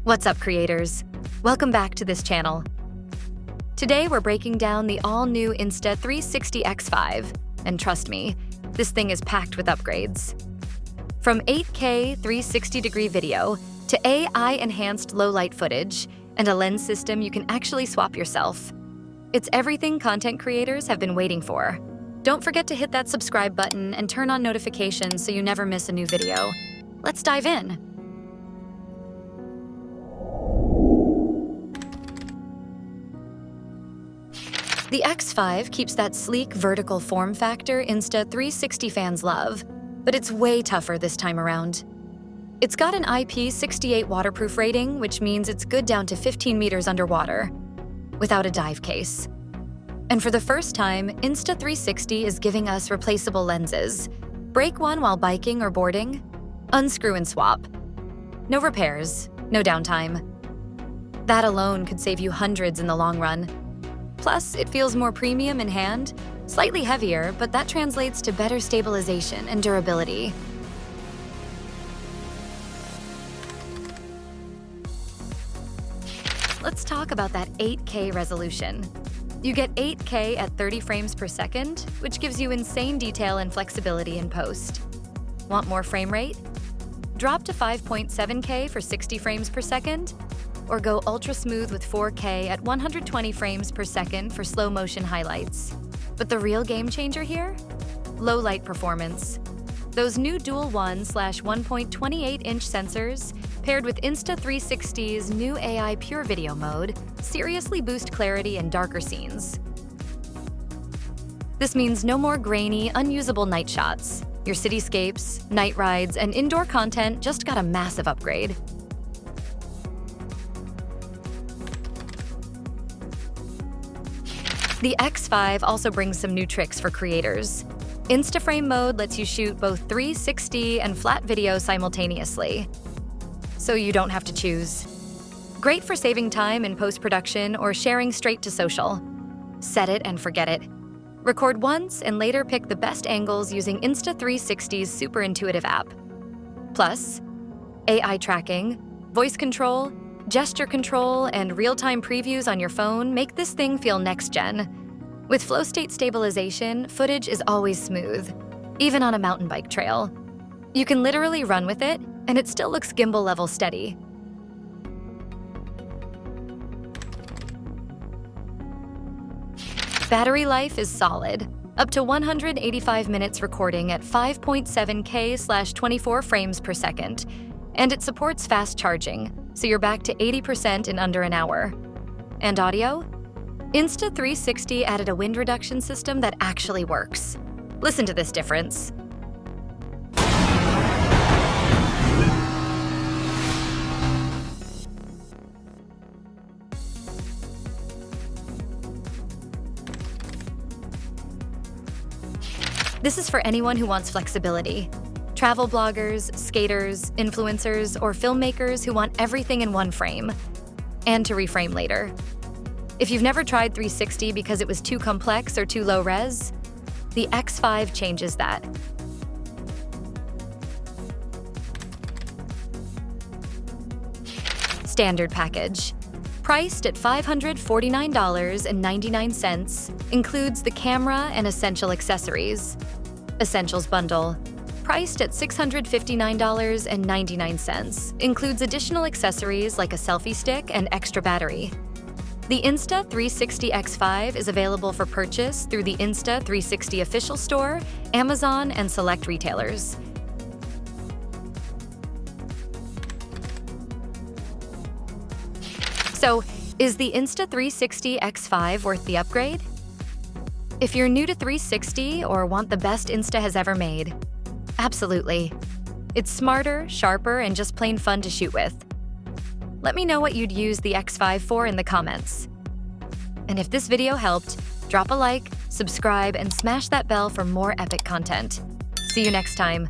What's up, creators? Welcome back to this channel. Today we're breaking down the all-new Insta360 X5, and trust me, this thing is packed with upgrades. From 8K 360-degree video to AI-enhanced low-light footage and a lens system you can actually swap yourself. It's everything content creators have been waiting for. Don't forget to hit that subscribe button and turn on notifications so you never miss a new video. Let's dive in. The X5 keeps that sleek vertical form factor Insta360 fans love, but it's way tougher this time around. It's got an IP68 waterproof rating, which means it's good down to 15 meters underwater, without a dive case. And for the first time, Insta360 is giving us replaceable lenses. Break one while biking or boarding, unscrew and swap. No repairs, no downtime. That alone could save you hundreds in the long run. Plus, it feels more premium in hand, slightly heavier, but that translates to better stabilization and durability. Let's talk about that 8K resolution. You get 8K at 30 frames per second, which gives you insane detail and flexibility in post. Want more frame rate? Drop to 5.7K for 60 frames per second, or go ultra smooth with 4K at 120 frames per second for slow motion highlights. But the real game changer here? Low light performance. Those new dual 1/1.28-inch sensors, paired with Insta360's new AI Pure Video mode, seriously boost clarity in darker scenes. This means no more grainy, unusable night shots. Your cityscapes, night rides, and indoor content just got a massive upgrade. The X5 also brings some new tricks for creators. Instaframe mode lets you shoot both 360 and flat video simultaneously, so you don't have to choose. Great for saving time in post-production or sharing straight to social. Set it and forget it. Record once and later pick the best angles using Insta360's super intuitive app. Plus, AI tracking, voice control, gesture control, and real-time previews on your phone make this thing feel next-gen. With FlowState Stabilization, footage is always smooth, even on a mountain bike trail. You can literally run with it, and it still looks gimbal-level steady. Battery life is solid, up to 185 minutes recording at 5.7K/24 frames per second, and it supports fast charging, so you're back to 80% in under an hour. And audio? Insta360 added a wind reduction system that actually works. Listen to this difference. This is for anyone who wants flexibility. Travel bloggers, skaters, influencers, or filmmakers who want everything in one frame, and to reframe later. If you've never tried 360 because it was too complex or too low res, the X5 changes that. Standard package. Priced at $549.99, includes the camera and essential accessories. Essentials bundle. Priced at $659.99, includes additional accessories like a selfie stick and extra battery. The Insta360 X5 is available for purchase through the Insta360 official store, Amazon, and select retailers. So, is the Insta360 X5 worth the upgrade? If you're new to 360 or want the best Insta has ever made, absolutely. It's smarter, sharper, and just plain fun to shoot with. Let me know what you'd use the X5 for in the comments. And if this video helped, drop a like, subscribe, and smash that bell for more epic content. See you next time.